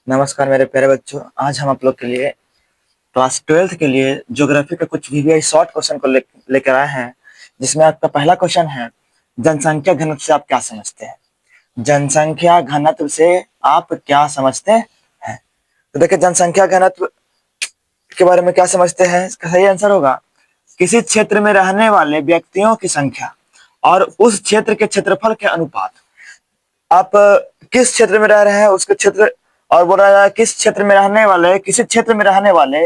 नमस्कार मेरे प्यारे बच्चों। आज हम आप लोग के लिए क्लास 12th के लिए ज्योग्राफी का कुछ वीवीआई शॉर्ट क्वेश्चन को लेकर आए हैं, जिसमें आपका पहला क्वेश्चन है, जनसंख्या घनत्व से आप क्या समझते हैं। जनसंख्या घनत्व से आप क्या समझते हैं। तो देखिए, जनसंख्या घनत्व के बारे में क्या समझते हैं, इसका सही आंसर होगा किसी क्षेत्र में रहने वाले व्यक्तियों की संख्या और उस क्षेत्र के क्षेत्रफल के अनुपात। आप किस क्षेत्र में रह रहे हैं उसके क्षेत्र, और बोल रहा है किस क्षेत्र में रहने वाले, किसी क्षेत्र में रहने वाले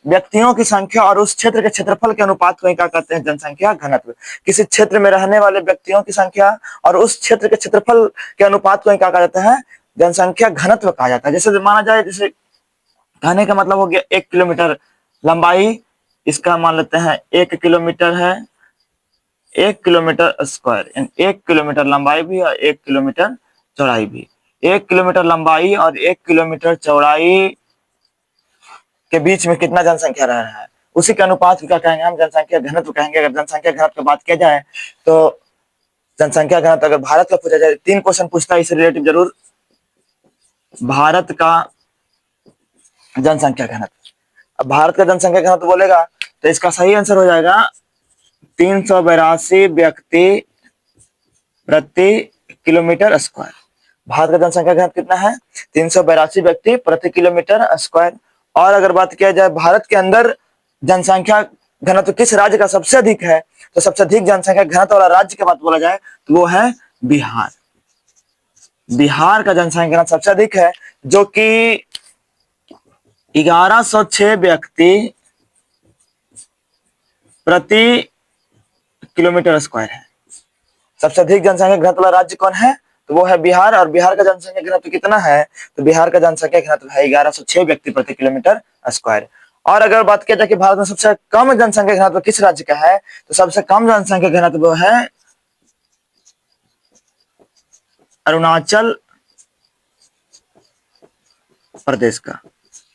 व्यक्तियों की संख्या और उस क्षेत्र के क्षेत्रफल के अनुपात को क्या कहते हैं, जनसंख्या घनत्व। किसी क्षेत्र में रहने वाले व्यक्तियों की संख्या और उस क्षेत्र के क्षेत्रफल के अनुपात को क्या कहा जाता है, जनसंख्या घनत्व कहा जाता है। जैसे माना जाए, जैसे कहने का मतलब हो गया 1 किलोमीटर लंबाई, इसका मान लेते हैं 1 किलोमीटर है, 1 किलोमीटर स्क्वायर, 1 किलोमीटर लंबाई भी और 1 किलोमीटर चौड़ाई भी। 1 किलोमीटर लंबाई और 1 किलोमीटर चौड़ाई के बीच में कितना जनसंख्या रह रहा है, उसी के अनुपात को क्या कहेंगे हम, जनसंख्या घनत्व कहेंगे। अगर जनसंख्या घनत्व की बात किया जाए तो जनसंख्या घनत्व अगर भारत का पूछा जाए, 3 क्वेश्चन पूछता है इससे रिलेटिव जरूर। भारत का जनसंख्या घनत्व, अब भारत का जनसंख्या घनत्व बोलेगा तो इसका सही आंसर हो जाएगा 382 व्यक्ति प्रति किलोमीटर स्क्वायर। भारत का जनसंख्या घनत्व कितना है, 382 व्यक्ति प्रति किलोमीटर स्क्वायर। और अगर बात किया जाए भारत के अंदर जनसंख्या घनत्व किस राज्य का सबसे अधिक है, तो सबसे अधिक जनसंख्या घनत्व वाला राज्य की बात बोला जाए तो वो है बिहार। बिहार का जनसंख्या घनत्व सबसे अधिक है, जो कि 1106 व्यक्ति प्रति किलोमीटर स्क्वायर है। सबसे अधिक जनसंख्या घनत्व वाला राज्य कौन है, तो वो है बिहार। और बिहार का जनसंख्या घनत्व कितना है, तो बिहार का जनसंख्या घनत्व है 1106 व्यक्ति प्रति किलोमीटर स्क्वायर। और अगर बात किया जाए कि भारत में सबसे कम जनसंख्या घनत्व किस राज्य का है, तो सबसे कम जनसंख्या घनत्व है अरुणाचल प्रदेश का।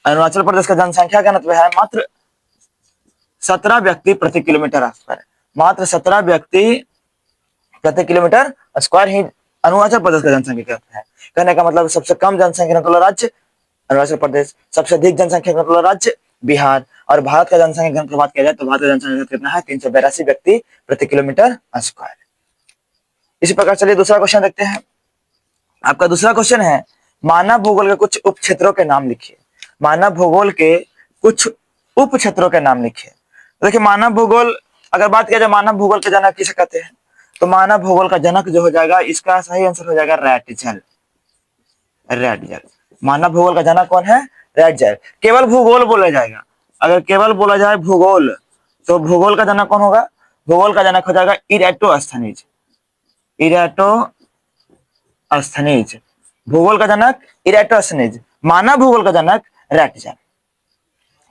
अरुणाचल प्रदेश का जनसंख्या घनत्व है मात्र 17 व्यक्ति प्रति किलोमीटर स्क्वायर। मात्र 17 व्यक्ति प्रति किलोमीटर स्क्वायर ही अरुणाचल प्रदेश का जनसंख्या घनत्व है। कहने का मतलब सबसे कम जनसंख्या घनत्व वाला राज्य अरुणाचल प्रदेश, सबसे अधिक जनसंख्या घनत्व वाला राज्य बिहार। और भारत का जनसंख्या घनत्व बात किया जाए तो भारत का जनसंख्या घनत्व कितना है, 382 व्यक्ति प्रति किलोमीटर स्क्वायर। इसी प्रकार चलिए दूसरा क्वेश्चन देखते हैं। आपका दूसरा क्वेश्चन है, मानव भूगोल के कुछ उप क्षेत्रों के नाम लिखिए। मानव भूगोल के कुछ उप क्षेत्रों के नाम लिखिए। देखिए, मानव भूगोल अगर बात किया जाए, मानव भूगोल के जनक किसे कहते हैं, तो मानव भूगोल का जनक जो हो जाएगा, इसका सही आंसर हो जाएगा रैटजेल। रैटजेल मानव भूगोल का जनक कौन है, रैटजेल। केवल भूगोल बोला जाएगा, अगर केवल बोला जाए भूगोल, तो भूगोल का जनक कौन होगा, भूगोल का जनक हो जाएगा इरेटोस्थनीज। इरेटोस्थनीज भूगोल का जनक इरेटोस्थनीज, मानव भूगोल का जनक रैटजेल।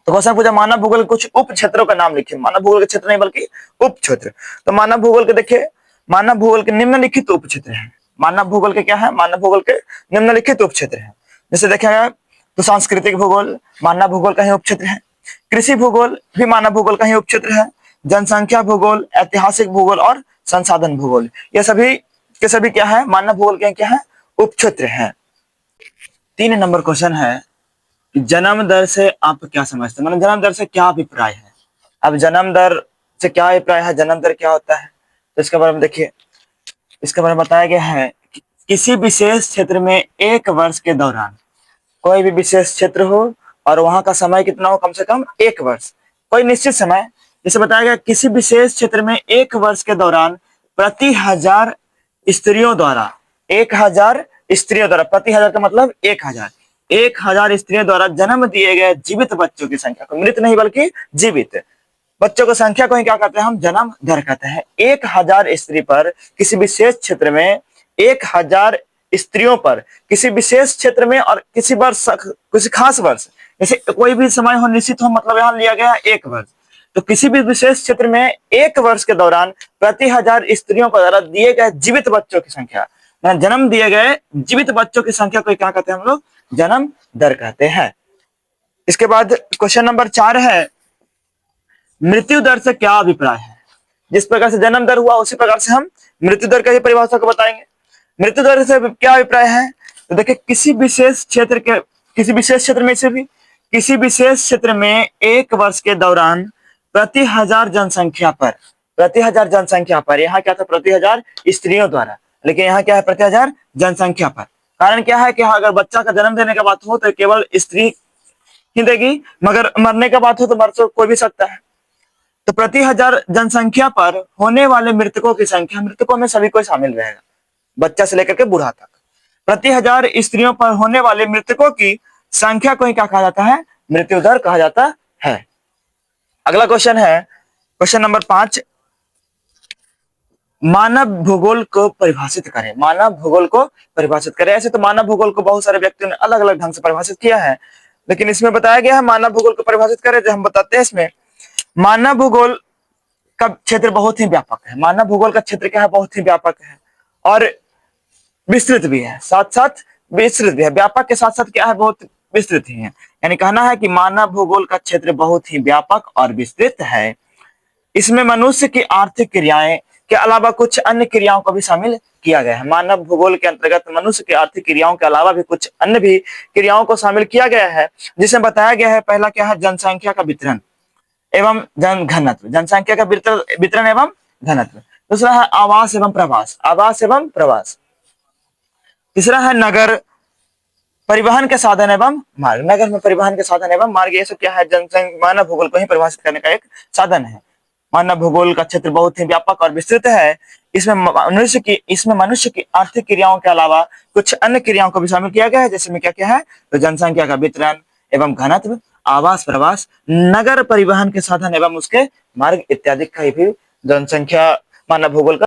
तो क्वेश्चन पूछा मानव भूगोल के कुछ उप क्षेत्रों का नाम लिखिए। मानव भूगोल के क्षेत्र नहीं बल्कि उप क्षेत्र। तो मानव भूगोल के देखिए, मानव भूगोल के निम्नलिखित उप क्षेत्र हैं। मानव भूगोल के क्या है, मानव भूगोल के निम्नलिखित उप क्षेत्र हैं। जैसे देखा गया तो सांस्कृतिक भूगोल मानव भूगोल का ही उप क्षेत्र है, कृषि भूगोल भी मानव भूगोल का ही उप क्षेत्र है, जनसंख्या भूगोल, ऐतिहासिक भूगोल और संसाधन भूगोल, ये सभी के सभी क्या है, मानव भूगोल के क्या है, उप क्षेत्र है। 3 नंबर क्वेश्चन है, जन्म दर से आप क्या समझते हैं, मतलब जन्म दर से क्या अभिप्राय है। अब जन्म दर से क्या अभिप्राय है, जन्म दर क्या होता है, तो इसके बारे में देखिए। इसके बारे में बताया गया है कि किसी विशेष क्षेत्र में एक वर्ष के दौरान, कोई भी विशेष क्षेत्र हो और वहां का समय कितना हो, कम से कम 1 वर्ष, कोई निश्चित समय। जैसे बताया गया किसी विशेष क्षेत्र में 1 वर्ष के दौरान प्रति 1000 स्त्रियों द्वारा, 1000 स्त्रियों द्वारा, प्रति 1000 का मतलब 1000 स्त्रियों द्वारा जन्म दिए गए जीवित बच्चों की संख्या को, मृत नहीं बल्कि जीवित बच्चों की संख्या को ही क्या कहते हैं, हम जन्म दर कहते हैं। 1000 स्त्री पर किसी विशेष क्षेत्र में, 1000 स्त्रियों पर किसी विशेष क्षेत्र में और किसी वर्ष, किसी खास वर्ष, जैसे कोई भी समय हो, निश्चित हो, मतलब यहां लिया गया 1 वर्ष। तो किसी भी विशेष क्षेत्र में 1 वर्ष के दौरान प्रति 1000 स्त्रियों को द्वारा दिए गए जीवित बच्चों की संख्या, जन्म दिए गए जीवित बच्चों की संख्या को क्या कहते हैं हम लोग, जन्म दर कहते हैं। इसके बाद क्वेश्चन नंबर 4 है, मृत्यु दर से क्या अभिप्राय है। जिस प्रकार से जन्म दर हुआ उसी प्रकार से हम मृत्यु दर का ही परिभाषा को बताएंगे। मृत्यु दर से क्या अभिप्राय है, तो देखिए किसी विशेष क्षेत्र के किसी विशेष क्षेत्र में से भी, किसी विशेष क्षेत्र में एक वर्ष के दौरान प्रति हजार जनसंख्या पर, प्रति हजार जनसंख्या पर, यहाँ क्या था प्रति हजार स्त्रियों द्वारा, लेकिन यहाँ क्या है प्रति हजार जनसंख्या पर। कारण क्या है कि अगर बच्चा का जन्म देने का बात हो तो केवल स्त्री ही देगी, मगर मरने का बात हो तो मर तो कोई भी सकता है। तो प्रति हजार जनसंख्या पर होने वाले मृतकों की संख्या, मृतकों में सभी कोई शामिल रहेगा, बच्चा से लेकर के बूढ़ा तक, प्रति हजार स्त्रियों पर होने वाले मृतकों की संख्या को ही क्या कहा जाता है, मृत्यु दर कहा जाता है। अगला क्वेश्चन है क्वेश्चन नंबर 5, मानव भूगोल को परिभाषित करें। मानव भूगोल को परिभाषित करें। ऐसे तो मानव भूगोल को बहुत सारे व्यक्तियों ने अलग अलग ढंग से परिभाषित किया है, लेकिन इसमें बताया गया है मानव भूगोल को परिभाषित करें। जो हम बताते हैं इसमें, मानव भूगोल का क्षेत्र बहुत ही व्यापक है। मानव भूगोल का क्षेत्र क्या है, बहुत ही व्यापक है और विस्तृत भी है, साथ साथ विस्तृत भी है। व्यापक के साथ साथ क्या है, बहुत विस्तृत ही है। यानी कहना है कि मानव भूगोल का क्षेत्र बहुत ही व्यापक और विस्तृत है। इसमें मनुष्य की आर्थिक क्रियाएं के अलावा कुछ अन्य क्रियाओं को भी शामिल किया गया है। मानव भूगोल के अंतर्गत मनुष्य की आर्थिक क्रियाओं के अलावा भी कुछ अन्य भी क्रियाओं को शामिल किया गया है, जिसमें बताया गया है पहला क्या है, जनसंख्या का वितरण एवं जन घनत्व, जनसंख्या का वितरण एवं घनत्व। दूसरा है आवास एवं प्रवास, आवास एवं प्रवास। तीसरा है नगर परिवहन के साधन एवं मार्ग, नगर में परिवहन के साधन एवं मार्ग। ये सब क्या है, जनसंख्या मानव भूगोल को ही परिभाषित करने का एक साधन है। मानव भूगोल का क्षेत्र बहुत ही व्यापक और विस्तृत है। इसमें मनुष्य की आर्थिक क्रियाओं के अलावा कुछ अन्य क्रियाओं को भी शामिल किया गया है, जैसे में क्या क्या है, तो जनसंख्या का वितरण एवं घनत्व, आवास प्रवास, नगर परिवहन के साधन एवं उसके मार्ग इत्यादि का भी जनसंख्या मानव भूगोल का